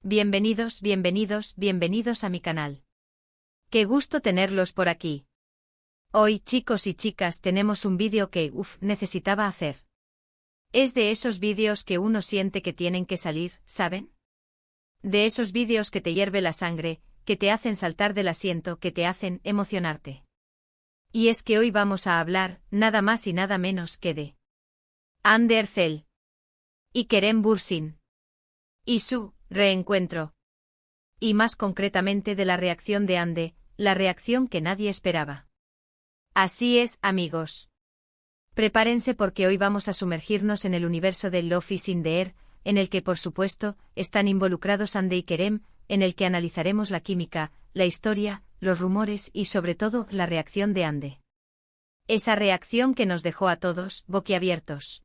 Bienvenidos a mi canal. Qué gusto tenerlos por aquí. Hoy, chicos y chicas, tenemos un vídeo que, necesitaba hacer. Es de esos vídeos que uno siente que tienen que salir, ¿saben? De esos vídeos que te hierve la sangre, que te hacen saltar del asiento, que te hacen emocionarte. Y es que hoy vamos a hablar, nada más y nada menos que de Hande Erçel y Kerem Bürsin y su reencuentro. Y más concretamente de la reacción de Hande, la reacción que nadie esperaba. Así es, amigos. Prepárense porque hoy vamos a sumergirnos en el universo del Love is in the air, en el que por supuesto, están involucrados Hande y Kerem, en el que analizaremos la química, la historia, los rumores y sobre todo, la reacción de Hande. Esa reacción que nos dejó a todos boquiabiertos.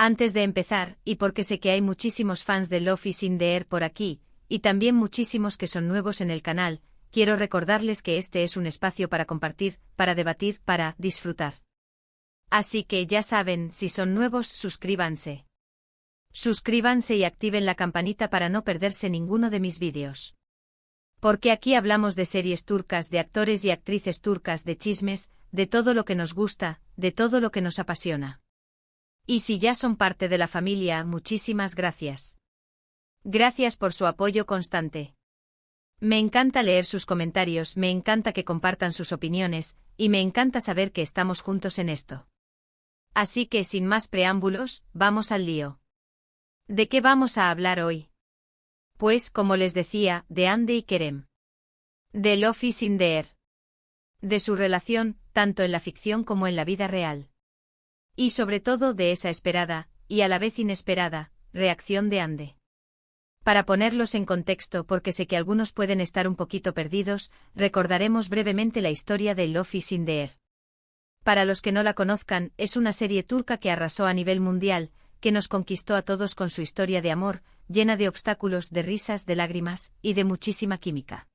Antes de empezar, y porque sé que hay muchísimos fans de Love is in the air por aquí, y también muchísimos que son nuevos en el canal, quiero recordarles que este es un espacio para compartir, para debatir, para disfrutar. Así que ya saben, si son nuevos, suscríbanse. Suscríbanse y activen la campanita para no perderse ninguno de mis vídeos. Porque aquí hablamos de series turcas, de actores y actrices turcas, de chismes, de todo lo que nos gusta, de todo lo que nos apasiona. Y si ya son parte de la familia, muchísimas gracias. Gracias por su apoyo constante. Me encanta leer sus comentarios, me encanta que compartan sus opiniones, y me encanta saber que estamos juntos en esto. Así que sin más preámbulos, vamos al lío. ¿De qué vamos a hablar hoy? Pues, como les decía, de Hande y Kerem. De Love is in the air. De su relación, tanto en la ficción como en la vida real. Y sobre todo de esa esperada, y a la vez inesperada, reacción de Hande. Para ponerlos en contexto, porque sé que algunos pueden estar un poquito perdidos, recordaremos brevemente la historia de Love is in the air. Para los que no la conozcan, es una serie turca que arrasó a nivel mundial, que nos conquistó a todos con su historia de amor, llena de obstáculos, de risas, de lágrimas, y de muchísima química.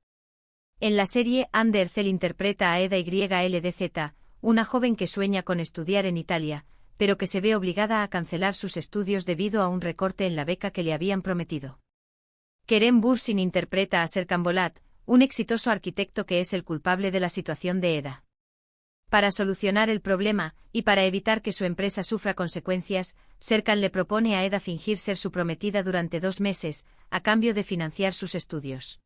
En la serie, Hande Erçel interpreta a Eda YLDZ, una joven que sueña con estudiar en Italia, pero que se ve obligada a cancelar sus estudios debido a un recorte en la beca que le habían prometido. Kerem Bürsin interpreta a Serkan Bolat, un exitoso arquitecto que es el culpable de la situación de Eda. Para solucionar el problema, y para evitar que su empresa sufra consecuencias, Serkan le propone a Eda fingir ser su prometida durante 2 meses, a cambio de financiar sus estudios.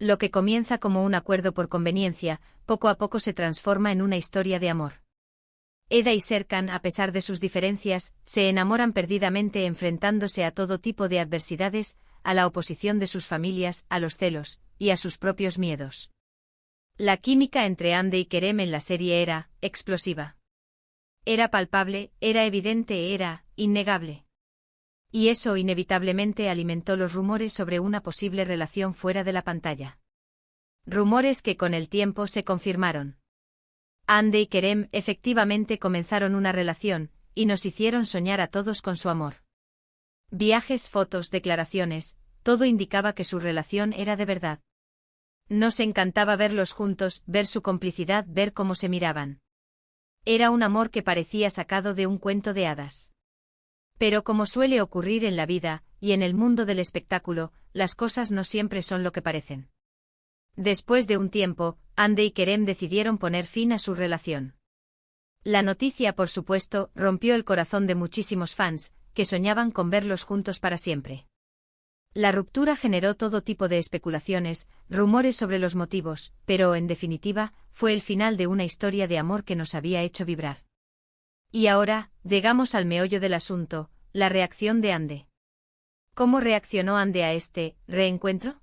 Lo que comienza como un acuerdo por conveniencia, poco a poco se transforma en una historia de amor. Eda y Serkan, a pesar de sus diferencias, se enamoran perdidamente enfrentándose a todo tipo de adversidades, a la oposición de sus familias, a los celos, y a sus propios miedos. La química entre Hande y Kerem en la serie era explosiva. Era palpable, era evidente, era innegable. Y eso inevitablemente alimentó los rumores sobre una posible relación fuera de la pantalla. Rumores que con el tiempo se confirmaron. Hande y Kerem efectivamente comenzaron una relación, y nos hicieron soñar a todos con su amor. Viajes, fotos, declaraciones, todo indicaba que su relación era de verdad. Nos encantaba verlos juntos, ver su complicidad, ver cómo se miraban. Era un amor que parecía sacado de un cuento de hadas. Pero como suele ocurrir en la vida, y en el mundo del espectáculo, las cosas no siempre son lo que parecen. Después de un tiempo, Hande y Kerem decidieron poner fin a su relación. La noticia, por supuesto, rompió el corazón de muchísimos fans, que soñaban con verlos juntos para siempre. La ruptura generó todo tipo de especulaciones, rumores sobre los motivos, pero, en definitiva, fue el final de una historia de amor que nos había hecho vibrar. Y ahora, llegamos al meollo del asunto, la reacción de Hande. ¿Cómo reaccionó Hande a este reencuentro?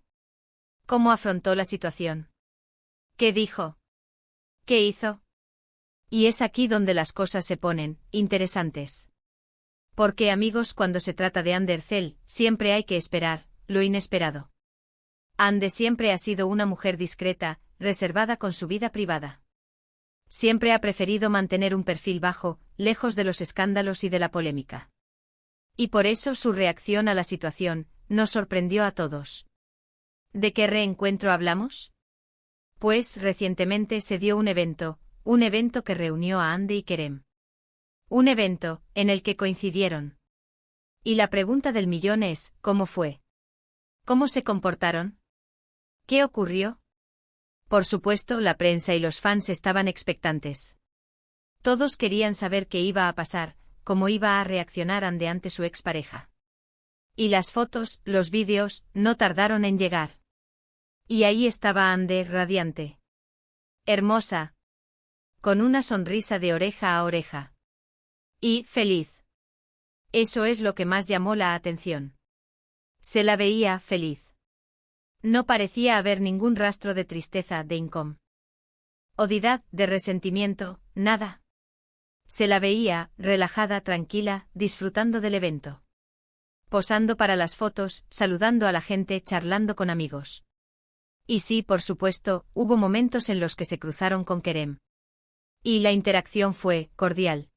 ¿Cómo afrontó la situación? ¿Qué dijo? ¿Qué hizo? Y es aquí donde las cosas se ponen interesantes. Porque, amigos, cuando se trata de Hande Erçel, siempre hay que esperar lo inesperado. Hande siempre ha sido una mujer discreta, reservada con su vida privada. Siempre ha preferido mantener un perfil bajo, lejos de los escándalos y de la polémica. Y por eso su reacción a la situación nos sorprendió a todos. ¿De qué reencuentro hablamos? Pues recientemente se dio un evento que reunió a Hande y Kerem. Un evento en el que coincidieron. Y la pregunta del millón es, ¿cómo fue? ¿Cómo se comportaron? ¿Qué ocurrió? Por supuesto, la prensa y los fans estaban expectantes. Todos querían saber qué iba a pasar, cómo iba a reaccionar Ande ante su expareja. Y las fotos, los vídeos, no tardaron en llegar. Y ahí estaba Ande, radiante. Hermosa. Con una sonrisa de oreja a oreja. Y feliz. Eso es lo que más llamó la atención. Se la veía feliz. No parecía haber ningún rastro de tristeza, de incomodidad, de resentimiento, nada. Se la veía, relajada, tranquila, disfrutando del evento. Posando para las fotos, saludando a la gente, charlando con amigos. Y sí, por supuesto, hubo momentos en los que se cruzaron con Kerem. Y la interacción fue cordial.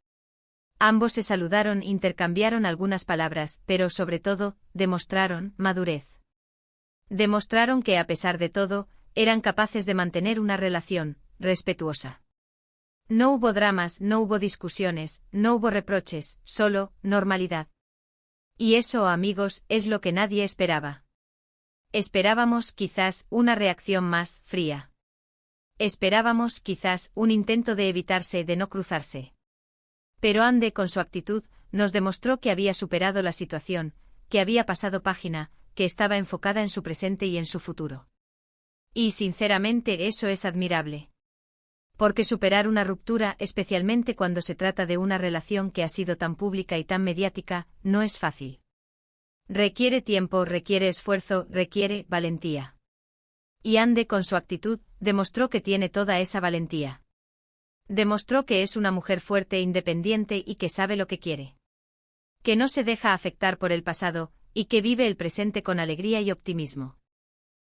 Ambos se saludaron, intercambiaron algunas palabras, pero sobre todo, demostraron madurez. Demostraron que a pesar de todo, eran capaces de mantener una relación respetuosa. No hubo dramas, no hubo discusiones, no hubo reproches, solo normalidad. Y eso, amigos, es lo que nadie esperaba. Esperábamos, quizás, una reacción más fría. Esperábamos, quizás, un intento de evitarse, de no cruzarse. Pero Ande, con su actitud, nos demostró que había superado la situación, que había pasado página, que estaba enfocada en su presente y en su futuro. Y sinceramente eso es admirable. Porque superar una ruptura, especialmente cuando se trata de una relación que ha sido tan pública y tan mediática, no es fácil. Requiere tiempo, requiere esfuerzo, requiere valentía. Y Ande, con su actitud, demostró que tiene toda esa valentía. Demostró que es una mujer fuerte e independiente y que sabe lo que quiere. Que no se deja afectar por el pasado, y que vive el presente con alegría y optimismo.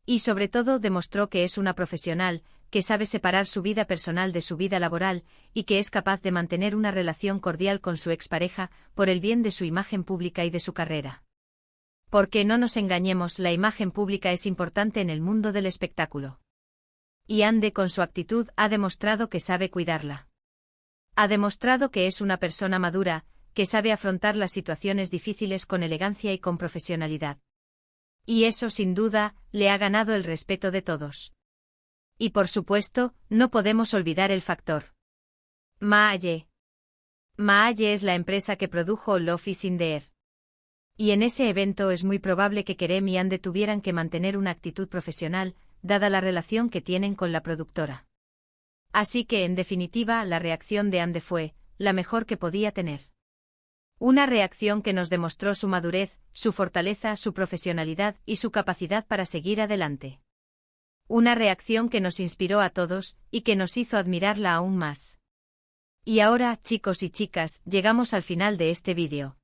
Y sobre todo demostró que es una profesional, que sabe separar su vida personal de su vida laboral, y que es capaz de mantener una relación cordial con su expareja, por el bien de su imagen pública y de su carrera. Porque no nos engañemos, la imagen pública es importante en el mundo del espectáculo. Y Ande, con su actitud, ha demostrado que sabe cuidarla. Ha demostrado que es una persona madura, que sabe afrontar las situaciones difíciles con elegancia y con profesionalidad. Y eso, sin duda, le ha ganado el respeto de todos. Y por supuesto, no podemos olvidar el factor Maalle. Maalle es la empresa que produjo Love is in the Air. Y en ese evento es muy probable que Kerem y Ande tuvieran que mantener una actitud profesional, dada la relación que tienen con la productora. Así que, en definitiva, la reacción de Ande fue la mejor que podía tener. Una reacción que nos demostró su madurez, su fortaleza, su profesionalidad y su capacidad para seguir adelante. Una reacción que nos inspiró a todos, y que nos hizo admirarla aún más. Y ahora, chicos y chicas, llegamos al final de este vídeo.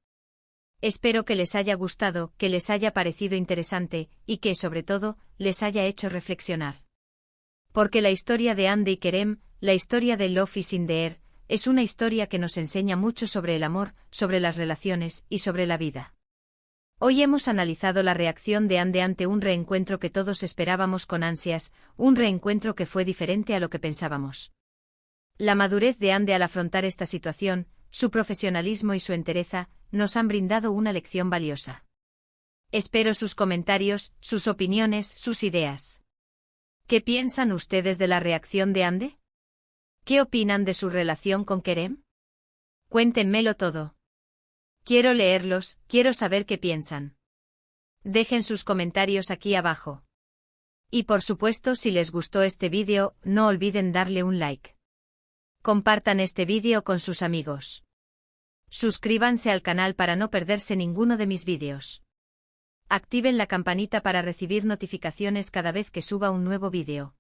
Espero que les haya gustado, que les haya parecido interesante, y que, sobre todo, les haya hecho reflexionar. Porque la historia de Ande y Kerem, la historia de Love is in the Air, es una historia que nos enseña mucho sobre el amor, sobre las relaciones y sobre la vida. Hoy hemos analizado la reacción de Ande ante un reencuentro que todos esperábamos con ansias, un reencuentro que fue diferente a lo que pensábamos. La madurez de Ande al afrontar esta situación, su profesionalismo y su entereza, nos han brindado una lección valiosa. Espero sus comentarios, sus opiniones, sus ideas. ¿Qué piensan ustedes de la reacción de Ande? ¿Qué opinan de su relación con Kerem? Cuéntenmelo todo. Quiero leerlos, quiero saber qué piensan. Dejen sus comentarios aquí abajo. Y por supuesto, si les gustó este vídeo, no olviden darle un like. Compartan este vídeo con sus amigos. Suscríbanse al canal para no perderse ninguno de mis vídeos. Activen la campanita para recibir notificaciones cada vez que suba un nuevo vídeo.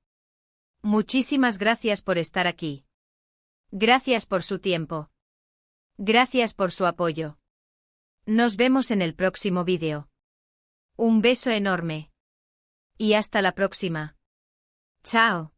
Muchísimas gracias por estar aquí. Gracias por su tiempo. Gracias por su apoyo. Nos vemos en el próximo vídeo. Un beso enorme. Y hasta la próxima. Chao.